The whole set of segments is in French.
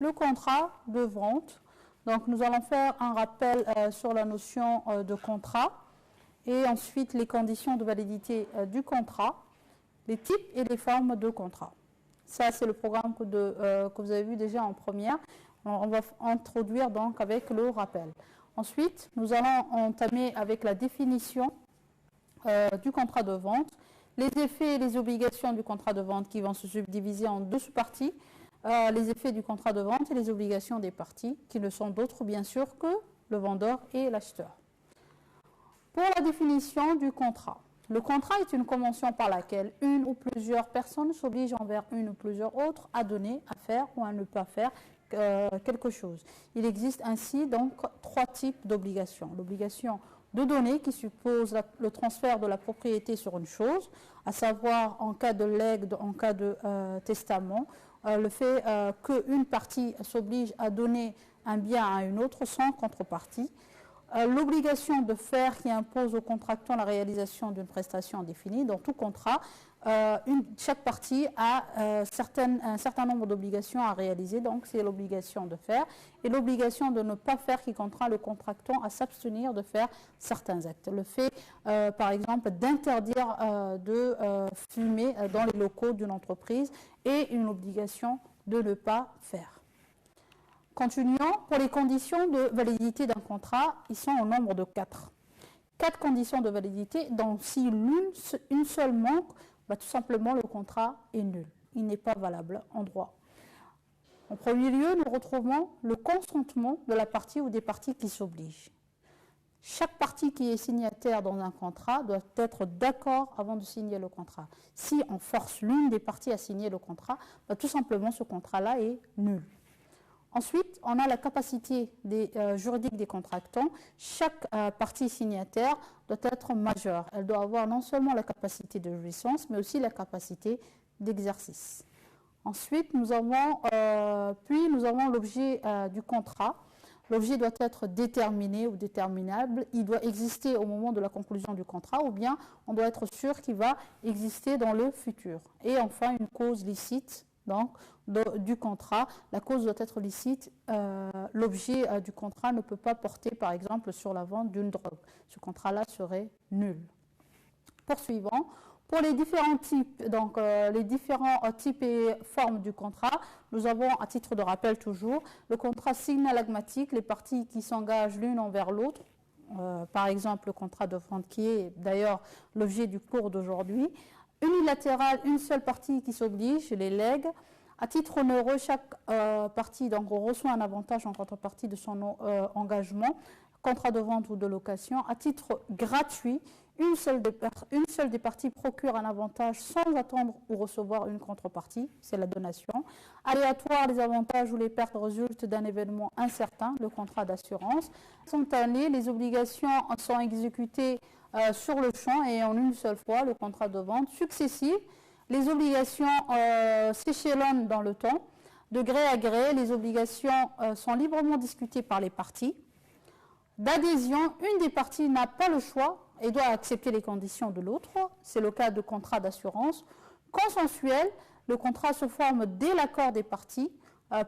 le contrat de vente. Donc, nous allons faire un rappel sur la notion de contrat et ensuite les conditions de validité du contrat, les types et les formes de contrat. Ça, c'est le programme que vous avez vu déjà en première. On va introduire donc avec le rappel. Ensuite, nous allons entamer avec la définition du contrat de vente, les effets et les obligations du contrat de vente qui vont se subdiviser en deux sous-parties, les effets du contrat de vente et les obligations des parties, qui ne sont d'autres bien sûr que le vendeur et l'acheteur. Pour la définition du contrat, le contrat est une convention par laquelle une ou plusieurs personnes s'obligent envers une ou plusieurs autres à donner, à faire ou à ne pas faire quelque chose. Il existe ainsi donc trois types d'obligations. L'obligation de donner qui suppose le transfert de la propriété sur une chose, à savoir en cas de legs, en cas de testament, le fait qu'une partie s'oblige à donner un bien à une autre sans contrepartie. L'obligation de faire qui impose au contractant la réalisation d'une prestation définie. Dans tout contrat, chaque partie a un certain nombre d'obligations à réaliser, donc c'est l'obligation de faire, et l'obligation de ne pas faire qui contraint le contractant à s'abstenir de faire certains actes. Le fait, par exemple, d'interdire de fumer dans les locaux d'une entreprise et une obligation de ne pas faire. Continuons, pour les conditions de validité d'un contrat, ils sont au nombre de 4. 4 conditions de validité, dont si une seule manque, tout simplement le contrat est nul. Il n'est pas valable en droit. En premier lieu, nous retrouvons le consentement de la partie ou des parties qui s'obligent. Chaque partie qui est signataire dans un contrat doit être d'accord avant de signer le contrat. Si on force l'une des parties à signer le contrat, tout simplement ce contrat-là est nul. Ensuite, on a la capacité juridique des contractants. Chaque partie signataire doit être majeure. Elle doit avoir non seulement la capacité de jouissance, mais aussi la capacité d'exercice. Ensuite, nous avons l'objet du contrat. L'objet doit être déterminé ou déterminable. Il doit exister au moment de la conclusion du contrat ou bien on doit être sûr qu'il va exister dans le futur. Et enfin, une cause licite. Donc, du contrat, la cause doit être licite. L'objet du contrat ne peut pas porter, par exemple, sur la vente d'une drogue. Ce contrat-là serait nul. Poursuivons. Pour les différents types, et formes du contrat, nous avons, à titre de rappel toujours, le contrat signalagmatique, les parties qui s'engagent l'une envers l'autre. Par exemple, le contrat de vente qui est d'ailleurs l'objet du cours d'aujourd'hui. Unilatéral, une seule partie qui s'oblige, les legs. À titre onéreux, chaque partie reçoit un avantage en contrepartie de son engagement, contrat de vente ou de location. À titre gratuit, une seule des parties procure un avantage sans attendre ou recevoir une contrepartie, c'est la donation. Aléatoire, les avantages ou les pertes résultent d'un événement incertain, le contrat d'assurance. Spontané, les obligations sont exécutées sur le champ et en une seule fois, le contrat de vente. Successive, les obligations s'échelonnent dans le temps. De gré à gré, les obligations sont librement discutées par les parties. D'adhésion, une des parties n'a pas le choix et doit accepter les conditions de l'autre. C'est le cas de contrat d'assurance. Consensuel, le contrat se forme dès l'accord des parties.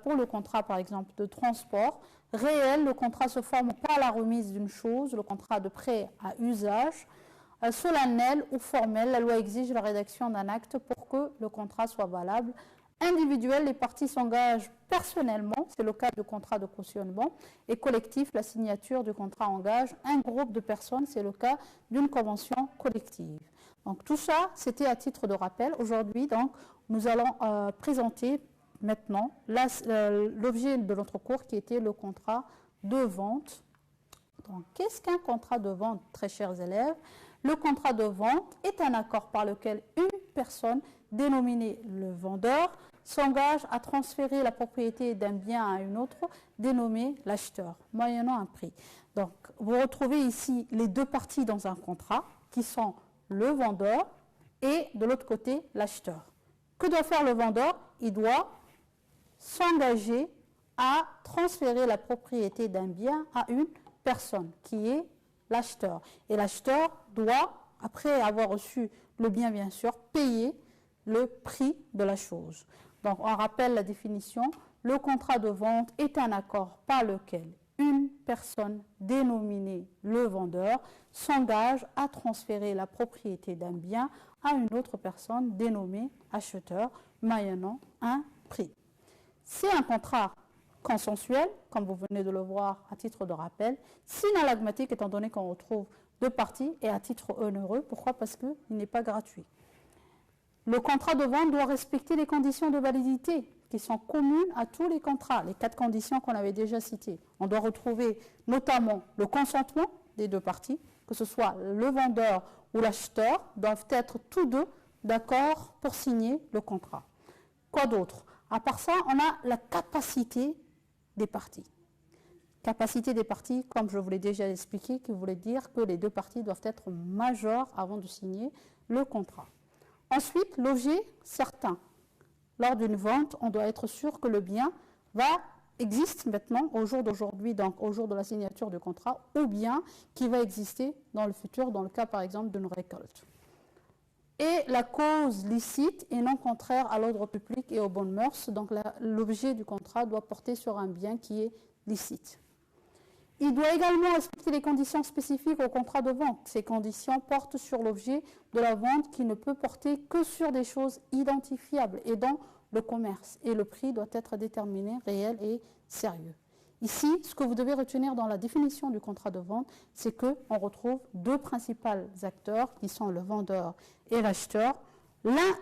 Pour le contrat, par exemple, de transport. Réel, le contrat se forme par la remise d'une chose, le contrat de prêt à usage. Solennel ou formel, la loi exige la rédaction d'un acte pour que le contrat soit valable. Individuel, les parties s'engagent personnellement, c'est le cas de contrat de cautionnement. Et collectif, la signature du contrat engage un groupe de personnes, c'est le cas d'une convention collective. Donc tout ça, c'était à titre de rappel. Aujourd'hui, donc, nous allons présenter maintenant l'objet de notre cours qui était le contrat de vente. Donc, qu'est-ce qu'un contrat de vente, très chers élèves? Le contrat de vente est un accord par lequel une personne, dénominée le vendeur, s'engage à transférer la propriété d'un bien à une autre, dénommée l'acheteur, moyennant un prix. Donc, vous retrouvez ici les deux parties dans un contrat, qui sont le vendeur et de l'autre côté, l'acheteur. Que doit faire le vendeur? Il doit s'engager à transférer la propriété d'un bien à une personne, qui est l'acheteur. Et l'acheteur doit, après avoir reçu le bien, bien sûr, payer le prix de la chose. Donc, on rappelle la définition. le contrat de vente est un accord par lequel une personne dénominée le vendeur s'engage à transférer la propriété d'un bien à une autre personne dénommée acheteur, moyennant un prix. C'est un contrat consensuel, comme vous venez de le voir à titre de rappel, synallagmatique étant donné qu'on retrouve deux parties et à titre onéreux. Pourquoi? Parce qu'il n'est pas gratuit. Le contrat de vente doit respecter les conditions de validité qui sont communes à tous les contrats, les 4 conditions qu'on avait déjà citées. On doit retrouver notamment le consentement des deux parties, que ce soit le vendeur ou l'acheteur, doivent être tous deux d'accord pour signer le contrat. Quoi d'autre? À part ça, on a la capacité des parties. Capacité des parties, comme je vous l'ai déjà expliqué, qui voulait dire que les deux parties doivent être majeures avant de signer le contrat. Ensuite, l'objet certain. Lors d'une vente, on doit être sûr que le bien existe maintenant, au jour d'aujourd'hui, donc au jour de la signature du contrat, ou bien qui va exister dans le futur, dans le cas par exemple d'une récolte. Et la cause licite et non contraire à l'ordre public et aux bonnes mœurs, donc l'objet du contrat doit porter sur un bien qui est licite. Il doit également respecter les conditions spécifiques au contrat de vente. Ces conditions portent sur l'objet de la vente qui ne peut porter que sur des choses identifiables et dans le commerce. Et le prix doit être déterminé, réel et sérieux. Ici, ce que vous devez retenir dans la définition du contrat de vente, c'est qu'on retrouve deux principaux acteurs qui sont le vendeur et l'acheteur. L'un,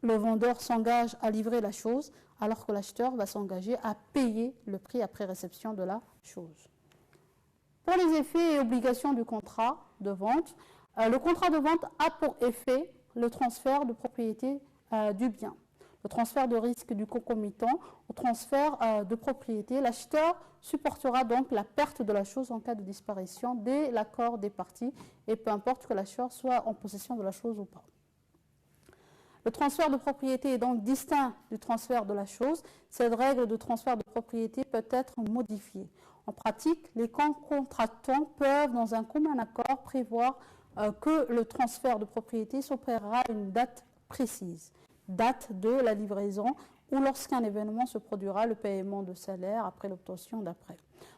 le vendeur s'engage à livrer la chose, alors que l'acheteur va s'engager à payer le prix après réception de la chose. Pour les effets et obligations du contrat de vente, le contrat de vente a pour effet le transfert de propriété du bien, le transfert de risque du concomitant au transfert de propriété. L'acheteur supportera donc la perte de la chose en cas de disparition dès l'accord des parties, et peu importe que l'acheteur soit en possession de la chose ou pas. Le transfert de propriété est donc distinct du transfert de la chose. Cette règle de transfert de propriété peut être modifiée. En pratique, les contractants peuvent, dans un commun accord, prévoir que le transfert de propriété s'opérera à une date précise, date de la livraison, ou lorsqu'un événement se produira, le paiement de salaire après l'obtention d'après.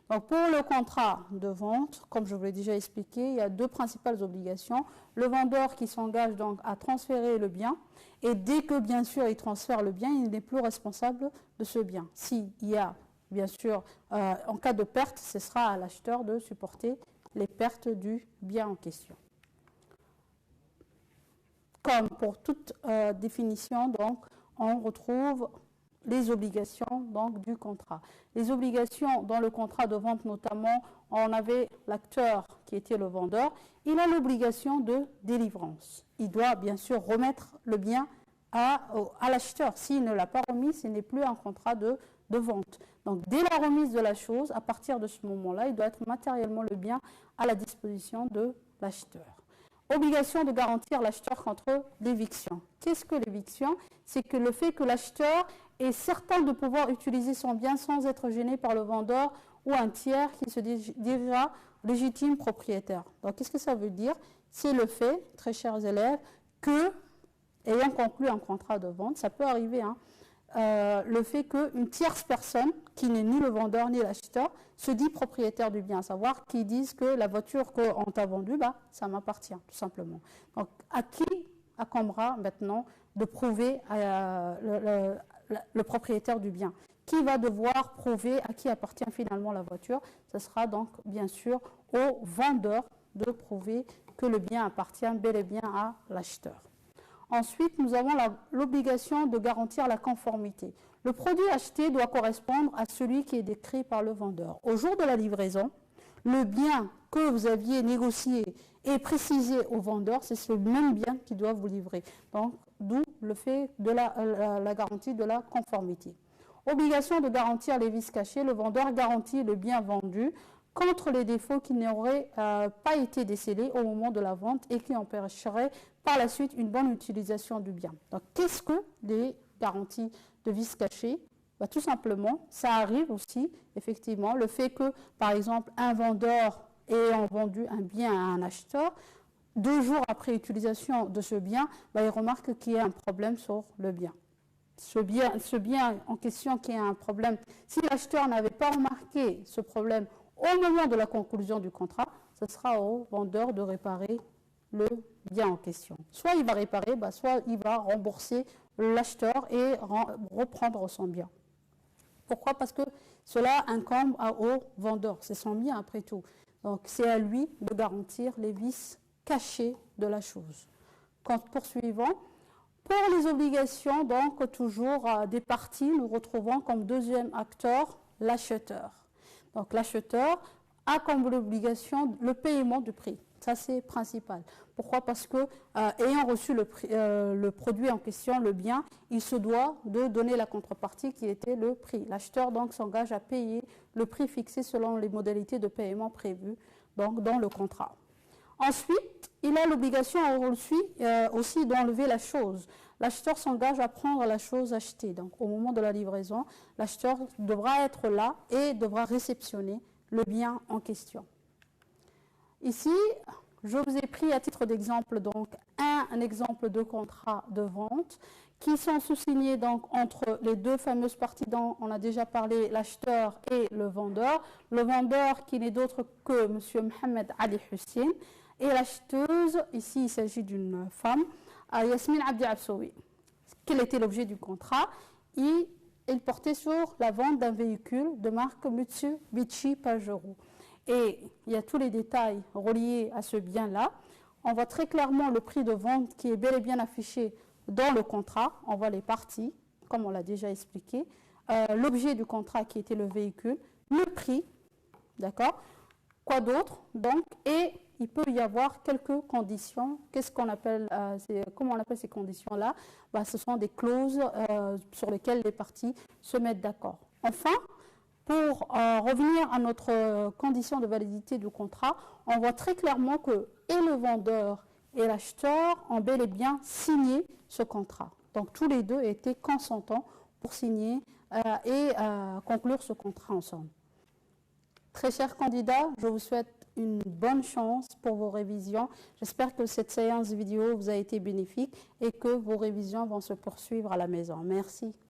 Donc pour le contrat de vente, comme je vous l'ai déjà expliqué, il y a deux principales obligations. Le vendeur qui s'engage donc à transférer le bien, et dès que bien sûr il transfère le bien, il n'est plus responsable de ce bien. S'il y a bien sûr, en cas de perte, ce sera à l'acheteur de supporter les pertes du bien en question. Comme pour toute définition, donc, on retrouve les obligations donc, du contrat. Les obligations dans le contrat de vente, notamment, on avait l'acteur qui était le vendeur. Il a l'obligation de délivrance. Il doit bien sûr remettre le bien à l'acheteur. S'il ne l'a pas remis, ce n'est plus un contrat de vente. Donc, dès la remise de la chose, à partir de ce moment-là, il doit être matériellement le bien à la disposition de l'acheteur. Obligation de garantir l'acheteur contre l'éviction. Qu'est-ce que l'éviction? C'est que le fait que l'acheteur est certain de pouvoir utiliser son bien sans être gêné par le vendeur ou un tiers qui se dira légitime propriétaire. Donc, qu'est-ce que ça veut dire? C'est le fait, très chers élèves, que, ayant conclu un contrat de vente, ça peut arriver, le fait qu'une tierce personne, qui n'est ni le vendeur ni l'acheteur, se dit propriétaire du bien, à savoir qu'ils disent que la voiture qu'on t'a vendue, ça m'appartient, tout simplement. Donc, à qui incombera maintenant de prouver le propriétaire du bien? Qui va devoir prouver à qui appartient finalement la voiture? Ce sera donc, bien sûr, au vendeur de prouver que le bien appartient bel et bien à l'acheteur. Ensuite, nous avons l'obligation de garantir la conformité. Le produit acheté doit correspondre à celui qui est décrit par le vendeur. Au jour de la livraison, le bien que vous aviez négocié et précisé au vendeur, c'est ce même bien qui doit vous livrer. Donc, d'où le fait de la garantie de la conformité. Obligation de garantir les vices cachés. Le vendeur garantit le bien vendu contre les défauts qui n'auraient pas été décelés au moment de la vente et qui empêcheraient par la suite une bonne utilisation du bien. Donc, qu'est-ce que les garanties de vices cachés? Tout simplement, ça arrive aussi, effectivement, le fait que, par exemple, un vendeur ayant vendu un bien à un acheteur, 2 jours après utilisation de ce bien, il remarque qu'il y a un problème sur le bien. ce bien en question qui a un problème, si l'acheteur n'avait pas remarqué ce problème au moment de la conclusion du contrat, ce sera au vendeur de réparer le bien en question. Soit il va réparer, soit il va rembourser l'acheteur et reprendre son bien. Pourquoi? Parce que cela incombe au vendeur, c'est son bien après tout. Donc c'est à lui de garantir les vices cachés de la chose. Poursuivons. Pour les obligations, donc toujours des parties, nous retrouvons comme deuxième acteur l'acheteur. Donc l'acheteur a comme obligation le paiement du prix. Ça, c'est principal. Pourquoi? Parce que, ayant reçu le produit en question, le bien, il se doit de donner la contrepartie qui était le prix. L'acheteur, donc, s'engage à payer le prix fixé selon les modalités de paiement prévues donc, dans le contrat. Ensuite, il a l'obligation aussi d'enlever la chose. L'acheteur s'engage à prendre la chose achetée. Donc, au moment de la livraison, l'acheteur devra être là et devra réceptionner le bien en question. Ici, je vous ai pris à titre d'exemple donc un exemple de contrat de vente qui sont sous-signés donc entre les deux fameuses parties dont on a déjà parlé, l'acheteur et le vendeur. Le vendeur qui n'est d'autre que M. Mohamed Ali Hussein et l'acheteuse, ici il s'agit d'une femme, Yasmine Abdi Absoui. Quel était l'objet du contrat? Il portait sur la vente d'un véhicule de marque Mitsubishi Pajero. Et il y a tous les détails reliés à ce bien-là. On voit très clairement le prix de vente qui est bel et bien affiché dans le contrat. On voit les parties, comme on l'a déjà expliqué. L'objet du contrat qui était le véhicule, le prix, d'accord? Quoi d'autre? Donc, et il peut y avoir quelques conditions. Comment on appelle ces conditions-là? Ce sont des clauses sur lesquelles les parties se mettent d'accord. Enfin, pour revenir à notre condition de validité du contrat, on voit très clairement que et le vendeur et l'acheteur ont bel et bien signé ce contrat. Donc tous les deux étaient consentants pour signer et conclure ce contrat ensemble. Très chers candidats, je vous souhaite une bonne chance pour vos révisions. J'espère que cette séance vidéo vous a été bénéfique et que vos révisions vont se poursuivre à la maison. Merci.